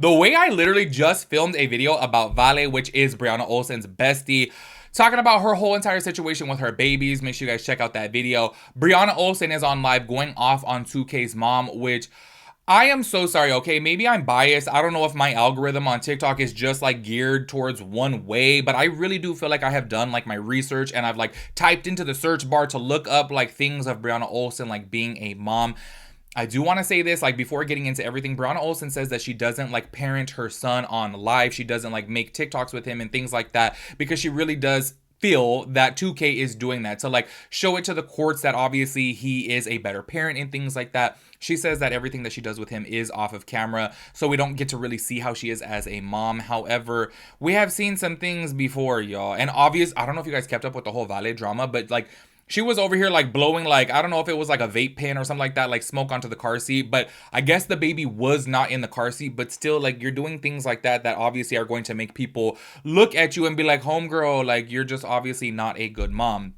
The way I literally just filmed a video about Vale, which is Brianna Olsen's bestie, talking about her whole entire situation with her babies. Make sure you guys check out that video. Brianna Olsen is on live going off on 2K's mom, which I am so sorry, okay? Maybe I'm biased. I don't know if my algorithm on TikTok is just like geared towards one way, but I really do feel like I have done like my research and I've like typed into the search bar to look up like things of Brianna Olsen like being a mom. I do want to say this, like, before getting into everything, Brianna Olsen says that she doesn't like parent her son on live. She doesn't like make TikToks with him and things like that because she really does feel that 2K is doing that to like show it to the courts that obviously he is a better parent and things like that. She says that everything that she does with him is off of camera, so we don't get to really see how she is as a mom. However, we have seen some things before, y'all. And I don't know if you guys kept up with the whole Vale drama, but like, she was over here like blowing like, I don't know if it was like a vape pen or something like that, like smoke onto the car seat. But I guess the baby was not in the car seat, but still like you're doing things like that that obviously are going to make people look at you and be like, homegirl, like you're just obviously not a good mom.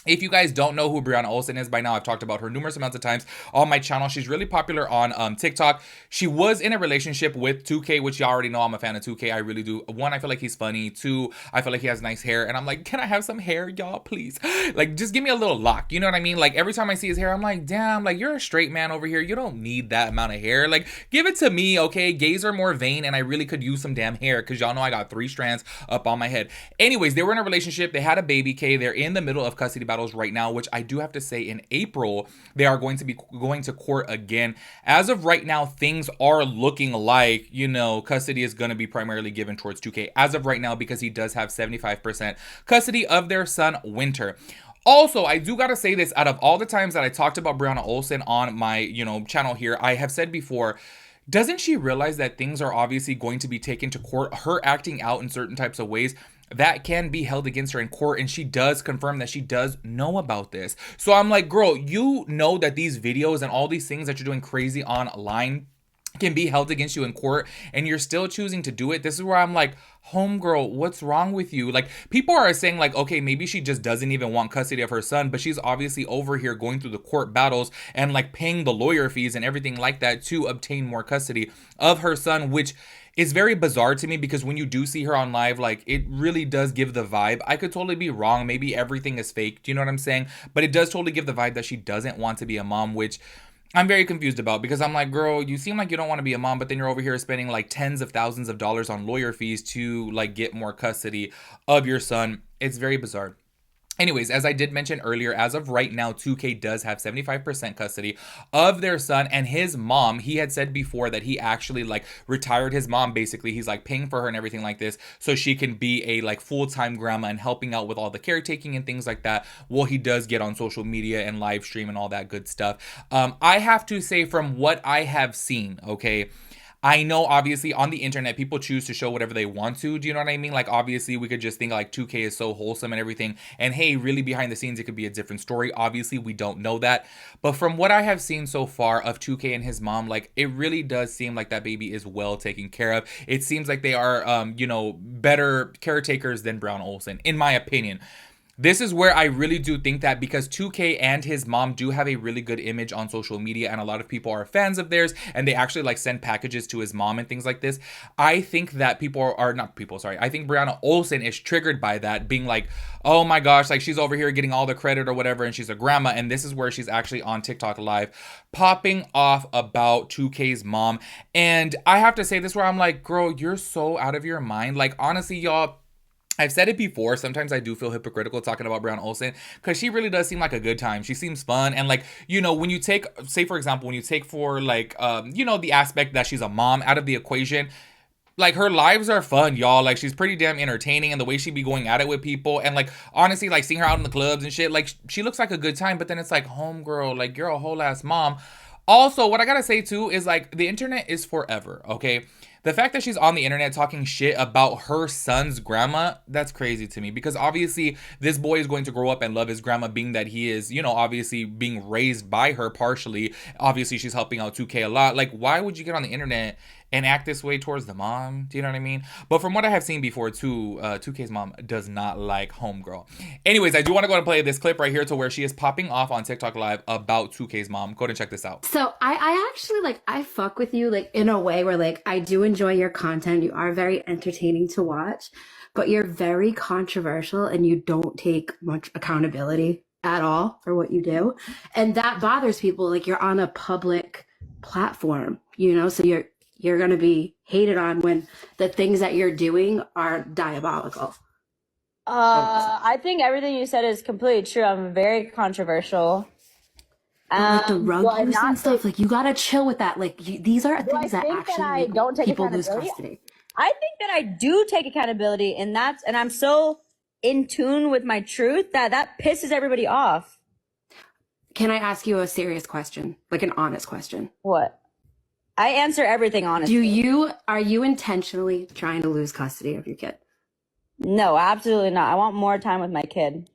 If you guys don't know who Brianna Olsen is by now, I've talked about her numerous amounts of times on my channel. She's really popular on TikTok. She was in a relationship with 2K, which you already know I'm a fan of 2K. I really do. One, I feel like he's funny. Two, I feel like he has nice hair. And I'm like, can I have some hair, y'all, please? Like, just give me a little lock. You know what I mean? Like, every time I see his hair, I'm like, damn, like, you're a straight man over here. You don't need that amount of hair. Like, give it to me, okay? Gays are more vain, and I really could use some damn hair because y'all know I got 3 strands up on my head. Anyways, they were in a relationship. They had a baby, K. They're in the middle of custody battles right now, which I do have to say in April, they are going to be going to court again. As of right now, things are looking like, you know, custody is going to be primarily given towards 2K as of right now because he does have 75% custody of their son, Winter. Also, I do gotta say this, out of all the times that I talked about Brianna Olsen on my, you know, channel here, I have said before, doesn't she realize that things are obviously going to be taken to court? Her acting out in certain types of ways that can be held against her in court, and she does confirm that she does know about this. So I'm like, girl, you know that these videos and all these things that you're doing crazy online can be held against you in court, and you're still choosing to do it. This is where I'm like, homegirl, what's wrong with you? Like, people are saying like, okay, maybe she just doesn't even want custody of her son, but she's obviously over here going through the court battles and like paying the lawyer fees and everything like that to obtain more custody of her son, which is very bizarre to me because when you do see her on live, like, it really does give the vibe. I could totally be wrong. Maybe everything is fake. Do you know what I'm saying? But it does totally give the vibe that she doesn't want to be a mom, which I'm very confused about because I'm like, girl, you seem like you don't want to be a mom, but then you're over here spending like tens of thousands of dollars on lawyer fees to like get more custody of your son. It's very bizarre. Anyways, as I did mention earlier, as of right now, 2K does have 75% custody of their son, and his mom, he had said before that he actually like retired his mom. Basically, he's like paying for her and everything like this so she can be a like full-time grandma and helping out with all the caretaking and things like that. Well, he does get on social media and live stream and all that good stuff. I have to say, from what I have seen, okay, I know obviously on the internet people choose to show whatever they want to. Do you know what I mean? Like, obviously we could just think like 2K is so wholesome and everything, and hey, really behind the scenes it could be a different story. Obviously we don't know that, but from what I have seen so far of 2K and his mom, like, it really does seem like that baby is well taken care of. It seems like they are you know, better caretakers than Brown Olsen, in my opinion. This is where I really do think that, because 2K and his mom do have a really good image on social media and a lot of people are fans of theirs and they actually like send packages to his mom and things like this. I think that I think Brianna Olsen is triggered by that, being like, oh my gosh, like she's over here getting all the credit or whatever and she's a grandma, and this is where she's actually on TikTok live popping off about 2K's mom. And I have to say this, where I'm like, girl, you're so out of your mind. Like, honestly, y'all, I've said it before, sometimes I do feel hypocritical talking about Brianna Olsen because she really does seem like a good time. She seems fun, and like, you know, when you take, say for example, when you take for like, you know, the aspect that she's a mom out of the equation, like, her lives are fun, y'all. Like, she's pretty damn entertaining, and the way she be going at it with people, and like, honestly, like seeing her out in the clubs and shit, like, she looks like a good time. But then it's like, homegirl, like, you're a whole ass mom. Also, what I gotta say too is like, the internet is forever, okay? The fact that she's on the internet talking shit about her son's grandma, that's crazy to me, because obviously this boy is going to grow up and love his grandma, being that he is, you know, obviously being raised by her partially. Obviously she's helping out 2K a lot. Like, why would you get on the internet and act this way towards the mom. Do you know what I mean? But from what I have seen before, too, 2K's mom does not like homegirl. Anyways, I do want to go and play this clip right here to where she is popping off on TikTok Live about 2K's mom. Go ahead and check this out. So I actually like, I fuck with you like in a way where like I do enjoy your content. You are very entertaining to watch, but you're very controversial and you don't take much accountability at all for what you do. And that bothers people. Like you're on a public platform, you know, so you're going to be hated on when the things that you're doing are diabolical. I think everything you said is completely true. I'm very controversial. Like the rug use and stuff, like you gotta chill with that. Like these are things that actually make people lose custody. I think that I do take accountability, and I'm so in tune with my truth that pisses everybody off. Can I ask you a serious question, like an honest question? What? I answer everything honestly. Are you intentionally trying to lose custody of your kid? No, absolutely not. I want more time with my kid.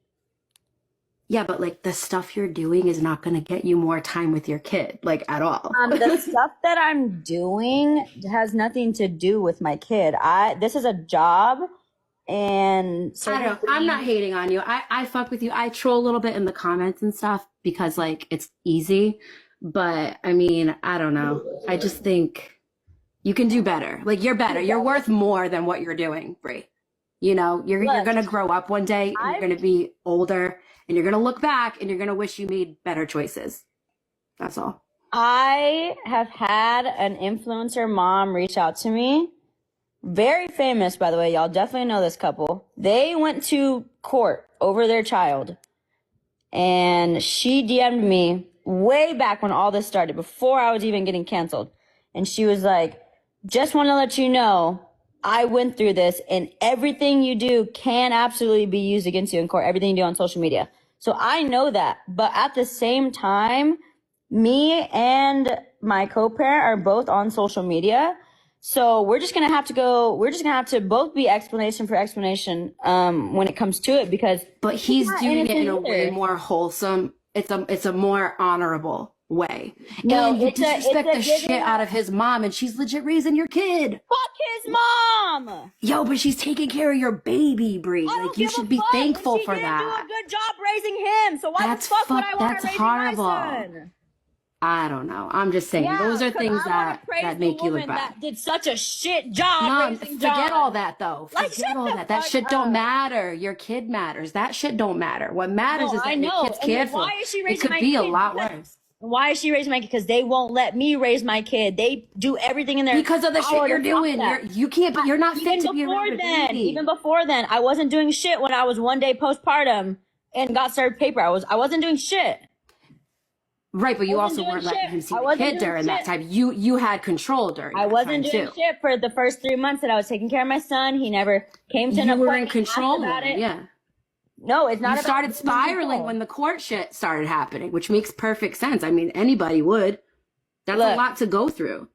Yeah, but like the stuff you're doing is not going to get you more time with your kid, like at all. The stuff that I'm doing has nothing to do with my kid. This is a job, and I don't know. I'm not hating on you. I fuck with you. I troll a little bit in the comments and stuff because like it's easy. But I mean, I don't know. I just think you can do better. Like you're better. You're worth more than what you're doing, Brie. You know, you're going to grow up one day and you're going to be older. And you're going to look back and you're going to wish you made better choices. That's all. I have had an influencer mom reach out to me. Very famous, by the way. Y'all definitely know this couple. They went to court over their child. And she DM'd me way back when all this started, before I was even getting canceled. And she was like, just want to let you know, I went through this, and everything you do can absolutely be used against you in court. Everything you do on social media. So I know that. But at the same time, me and my co-parent are both on social media. So we're just going to have to both be explanation for explanation when it comes to it, because. But he's doing it in a way more wholesome. It's a more honorable way. No, and you disrespect the shit out of his mom, and she's legit raising your kid. Fuck his mom. Yo, but she's taking care of your baby, Brie. Like you should be thankful for that. She didn't do a good job raising him. So why the fuck would I want her raising my son? I don't know. I'm just saying those are things that make you look bad. That did such a shit job. No, forget all that though. Forget all that. That shit don't matter. Your kid matters. That shit don't matter. What matters is that your kid's cared for. It could be a lot worse. Why is she raising my kid? Because they won't let me raise my kid. They do everything in their because of the shit you're doing. You can't. But you're not fit to be around a baby. Even before then, I wasn't doing shit when I was one day postpartum and got served paper. I wasn't doing shit. Right, but you also weren't letting him see the kid during that time. You had control during that time, too. I wasn't doing shit for the first 3 months that I was taking care of my son. He never came to an appointment. You were in control about it. Yeah. No, it's not. You started spiraling when the court shit started happening, which makes perfect sense. I mean, anybody would. That's a lot to go through.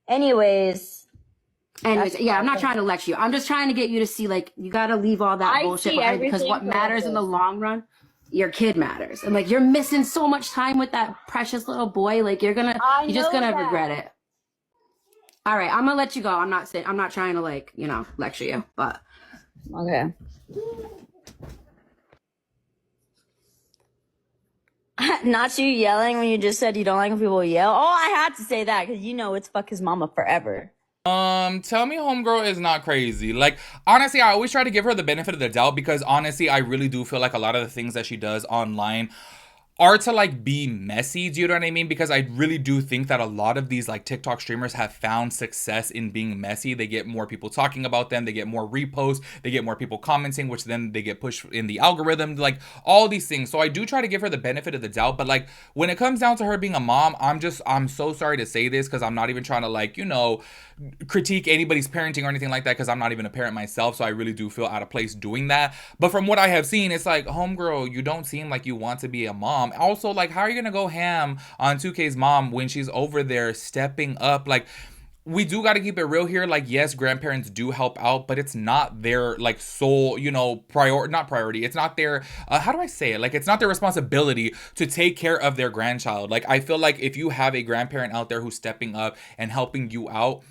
Anyways, yeah, I'm not trying to lecture you. I'm just trying to get you to see, like, you got to leave all that bullshit behind, because what matters in the long run, your kid matters. And like, you're missing so much time with that precious little boy. Like, you're just gonna regret it. All right, I'm gonna let you go. I'm not trying to, like, lecture you, but okay. Not you yelling when you just said you don't like when people yell. Oh, I had to say that because it's fuck his mama forever. Tell me homegirl is not crazy. Like, honestly, I always try to give her the benefit of the doubt, because honestly, I really do feel like a lot of the things that she does online are to like be messy. Do you know what I mean? Because I really do think that a lot of these like TikTok streamers have found success in being messy. They get more people talking about them. They get more reposts. They get more people commenting, which then they get pushed in the algorithm, like all these things. So I do try to give her the benefit of the doubt. But like when it comes down to her being a mom, I'm so sorry to say this, because I'm not even trying to like, critique anybody's parenting or anything like that, because I'm not even a parent myself. So I really do feel out of place doing that. But from what I have seen, it's like, homegirl, you don't seem like you want to be a mom. Also, like, how are you gonna go ham on 2K's mom when she's over there stepping up? Like, we do got to keep it real here. Like, yes, grandparents do help out, but it's not their like sole, you know, not priority. It's not their, how do I say it? Like, it's not their responsibility to take care of their grandchild. Like, I feel like if you have a grandparent out there who's stepping up and helping you out,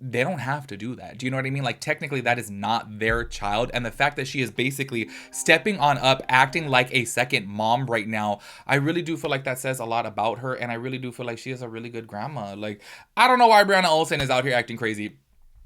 they don't have to do that. Do you know what I mean? Like, technically that is not their child. And the fact that she is basically stepping on up, acting like a second mom right now, I really do feel like that says a lot about her. And I really do feel like she is a really good grandma. Like, I don't know why Brianna Olsen is out here acting crazy.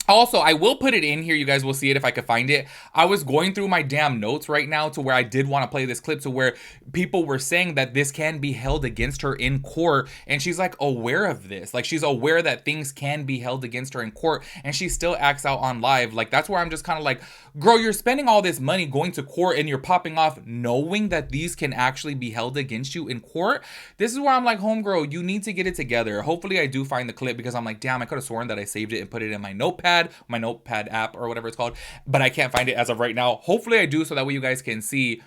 Also, I will put it in here. You guys will see it if I could find it. I was going through my damn notes right now to where I did want to play this clip to where people were saying that this can be held against her in court. And she's like aware of this. Like, she's aware that things can be held against her in court. And she still acts out on live. Like, that's where I'm just kind of like, girl, you're spending all this money going to court and you're popping off knowing that these can actually be held against you in court. This is where I'm like, homegirl, you need to get it together. Hopefully I do find the clip because I'm like, damn, I could have sworn that I saved it and put it in my notepad app or whatever it's called, but I can't find it as of right now. Hopefully I do, so that way you guys can see,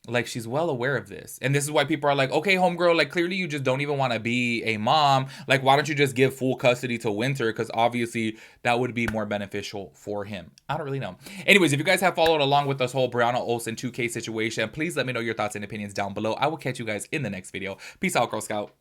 like, she's well aware of this. And this is why people are like, okay, homegirl, like, clearly you just don't even want to be a mom. Like, why don't you just give full custody to Winter? Because obviously that would be more beneficial for him. I don't really know. Anyways, if you guys have followed along with this whole Brianna Olsen 2K situation, please let me know your thoughts and opinions down below. I will catch you guys in the next video. Peace out, Girl Scout.